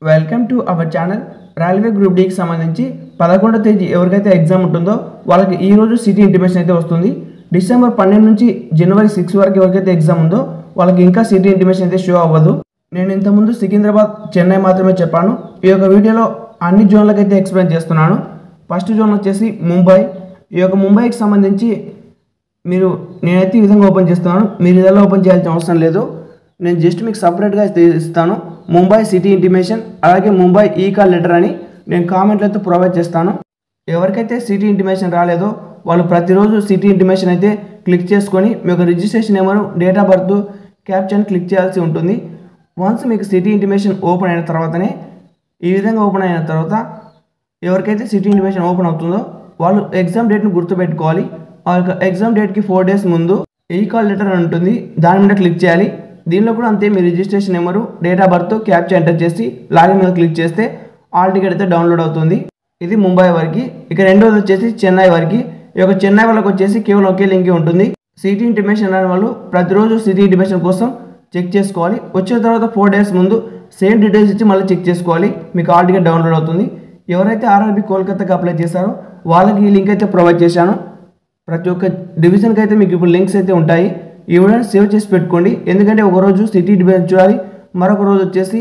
Welcome to our channel. Railway group డీకి సంబంధించి 11వ తేదీ ఎవరికైతే ఎగ్జామ్ ఉంటుందో వాళ్ళకి ఈ రోజు సిటీ ఇంటిమేషన్ అయితే వస్తుంది. డిసెంబర్ 12 నుంచి జనవరి 6 వరకు ఎవరికైతే ఎగ్జామ్ ఉందో వాళ్ళకి ఇంకా సిటీ ఇంటిమేషన్ అయితే షో అవ్వదు. నేను ఇంతకుముందు సికింద్రాబాద్, చెన్నై మాత్రమే చెప్పాను. ఈ యొక్క వీడియోలో అన్ని జోన్లకు అయితే ఎక్స్ప్లెయిన్ చేస్తున్నాను. ఫస్ట్ జోన్ వచ్చేసి ముంబై. ఈ యొక్క ముంబైకి సంబంధించి నేనైతే ఈ విధంగా ఓపెన్ చేస్తున్నాను. మీరు ఇదెలా ఓపెన్ చేయాల్సిన అవసరం లేదు. నేను జస్ట్ మీకు సపరేట్గా ఇస్తాను. ముంబై సిటీ ఇంటిమేషన్ అలాగే ముంబై ఈ కాల్ లెటర్ అని నేను కామెంట్లు అయితే ప్రొవైడ్ చేస్తాను. ఎవరికైతే సిటీ ఇంటిమేషన్ రాలేదో వాళ్ళు ప్రతిరోజు సిటీ ఇంటిమేషన్ అయితే క్లిక్ చేసుకొని మీ యొక్క registration number, date of birth, caption click చేయాల్సి ఉంటుంది. వన్స్ మీకు సిటీ ఇంటిమేషన్ ఓపెన్ అయిన తర్వాతనే ఈ విధంగా ఓపెన్ అయిన తర్వాత ఎవరికైతే సిటీ ఇంటిమేషన్ ఓపెన్ అవుతుందో వాళ్ళు ఎగ్జామ్ డేట్ను గుర్తుపెట్టుకోవాలి. ఆ యొక్క ఎగ్జామ్ డేట్కి 4 days ముందు ఈ కాల్ లెటర్ అని ఉంటుంది, దాని మీద క్లిక్ చేయాలి. దీనిలో కూడా అంతే, మీ registration number, date of birth, captcha enter చేసి లాగిన్ మీద క్లిక్ చేస్తే ఆల్ టికెట్ అయితే డౌన్లోడ్ అవుతుంది. ఇది ముంబై వరకు. ఇక రెండోది వచ్చేసి చెన్నై వరకు. ఈ యొక్క చెన్నై వాళ్ళకి వచ్చేసి కేవలం ఒకే లింకే ఉంటుంది. సిటీ ఇంటిమేషన్ అనే వాళ్ళు ప్రతిరోజు సిటీ ఇంటిమేషన్ కోసం చెక్ చేసుకోవాలి. వచ్చిన తర్వాత 4 days ముందు సేమ్ డీటెయిల్స్ ఇచ్చి మళ్ళీ చెక్ చేసుకోవాలి. మీకు ఆల్ టికెట్ డౌన్లోడ్ అవుతుంది. ఎవరైతే ఆర్ఆర్బీ కోల్కతాకి అప్లై చేశారో వాళ్ళకి ఈ లింక్ అయితే ప్రొవైడ్ చేశాను. ప్రతి ఒక్క డివిజన్కి అయితే మీకు ఇప్పుడు లింక్స్ అయితే ఉంటాయి. ఈ వీడియోని సేవ్ చేసి పెట్టుకోండి. ఎందుకంటే ఒకరోజు సిటీ ఇంటిమేషన్ చూడాలి, మరొక రోజు వచ్చేసి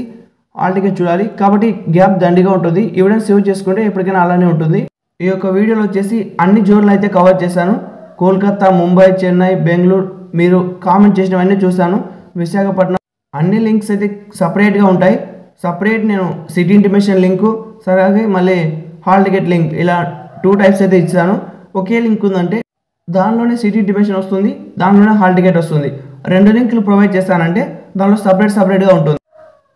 ఆల్ టికెట్ చూడాలి. కాబట్టి గ్యాప్ దండిగా ఉంటుంది. ఈ వీడియోని సేవ్ చేసుకుంటే ఎప్పటికైనా అలానే ఉంటుంది. ఈ యొక్క వీడియోలో వచ్చేసి అన్ని జోన్లు అయితే కవర్ చేశాను. కోల్కతా, ముంబై, చెన్నై, బెంగళూరు మీరు కామెంట్ చేసినవన్నీ చూశాను. విశాఖపట్నం అన్ని లింక్స్ అయితే సపరేట్గా ఉంటాయి. సపరేట్ నేను సిటీ ఇంటిమేషన్ లింకు, సరే మళ్ళీ హాల్ టికెట్ లింక్, ఇలా 2 types అయితే ఇచ్చాను. ఒకే లింక్ ఉందంటే దానిలోనే సిటీ ఇంటిమేషన్ వస్తుంది, దానిలోనే హాల్ టికెట్ వస్తుంది. 2 లింకులు ప్రొవైడ్ చేస్తానంటే దానిలో సపరేట్గా ఉంటుంది.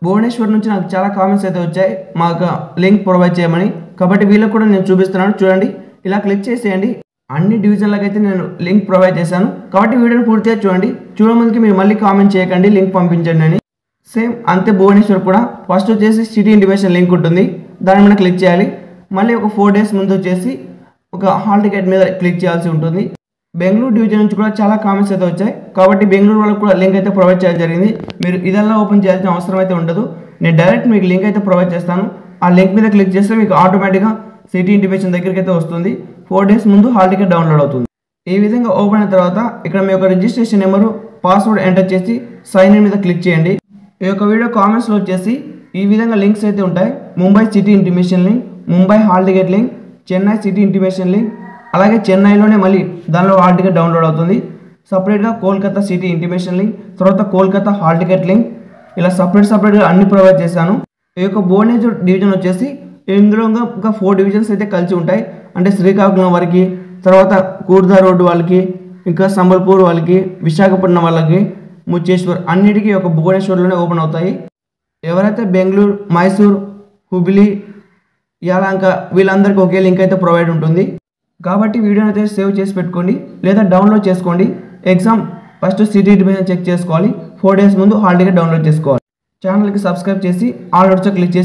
భువనేశ్వర్ నుంచి నాకు చాలా కామెంట్స్ అయితే వచ్చాయి మాకు లింక్ ప్రొవైడ్ చేయమని. కాబట్టి వీళ్ళకి కూడా నేను చూపిస్తున్నాను. చూడండి, ఇలా క్లిక్ చేసేయండి. అన్ని డివిజన్లకు అయితే నేను లింక్ ప్రొవైడ్ చేశాను. కాబట్టి వీడియోని పూర్తిగా చూడండి. చూడముందుకి మీరు మళ్ళీ కామెంట్ చేయకండి లింక్ పంపించండి అని. సేమ్ అంతే భువనేశ్వర్ కూడా. ఫస్ట్ వచ్చేసి సిటీ ఇంటిమేషన్ లింక్ ఉంటుంది, దాని మీద క్లిక్ చేయాలి. మళ్ళీ ఒక 4 days ముందు వచ్చేసి ఒక హాల్ టికెట్ మీద క్లిక్ చేయాల్సి ఉంటుంది. బెంగళూరు డివిజన్ నుంచి కూడా చాలా కామెంట్స్ అయితే వచ్చాయి. కాబట్టి బెంగళూరు వాళ్ళకి కూడా లింక్ అయితే ప్రొవైడ్ చేయడం జరిగింది. మీరు ఇదల్లా ఓపెన్ చేయాల్సిన అవసరం అయితే ఉండదు. నేను డైరెక్ట్ మీకు లింక్ అయితే ప్రొవైడ్ చేస్తాను. ఆ లింక్ మీద క్లిక్ చేస్తే మీకు ఆటోమేటిక్గా సిటీ ఇంటిమేషన్ దగ్గరికి అయితే వస్తుంది. 4 days ముందు హాల్ టికెట్ డౌన్లోడ్ అవుతుంది. ఈ విధంగా ఓపెన్ అయిన తర్వాత ఇక్కడ మీ యొక్క రిజిస్ట్రేషన్ నెంబరు, పాస్వర్డ్ ఎంటర్ చేసి సైన్ ఇన్ మీద క్లిక్ చేయండి. ఈ యొక్క వీడియో కామెంట్స్లో వచ్చేసి ఈ విధంగా లింక్స్ అయితే ఉంటాయి. Mumbai city intimation link, Mumbai hall ticket link, Chennai city intimation link, అలాగే చెన్నైలోనే మళ్ళీ దానిలో హాల్ టికెట్ డౌన్లోడ్ అవుతుంది. సపరేట్గా కోల్కతా సిటీ ఇంటిమేషన్ లింక్, తర్వాత కోల్కతా హాల్ టికెట్ లింక్, ఇలా సపరేట్గా అన్ని ప్రొవైడ్ చేశాను. ఈ యొక్క భువనేశ్వర్ డివిజన్ వచ్చేసి ఇందులో ఇంకా 4 divisions అయితే కలిసి ఉంటాయి. అంటే శ్రీకాకుళం వరకు, తర్వాత కూర్దా రోడ్డు వాళ్ళకి, ఇంకా సంబల్పూర్ వాళ్ళకి, విశాఖపట్నం వాళ్ళకి, ముచ్చేశ్వర్ అన్నిటికీ ఒక భువనేశ్వర్లోనే ఓపెన్ అవుతాయి. ఎవరైతే బెంగళూరు, మైసూర్, హుబ్లీ, యలహంక వీళ్ళందరికీ ఒకే లింక్ అయితే ప్రొవైడ్ ఉంటుంది. కాబట్టి వీడియోని అయితే సేవ్ చేసి పెట్టుకోండి లేదా డౌన్లోడ్ చేసుకోండి. Exam first city intimation check చేసుకోవాలి. 4 days ముందు హాల్ టికెట్ డౌన్లోడ్ చేసుకోవాలి. ఛానల్కి సబ్స్క్రైబ్ చేసి ఆల్ నోట్స్ క్లిక్ చేసి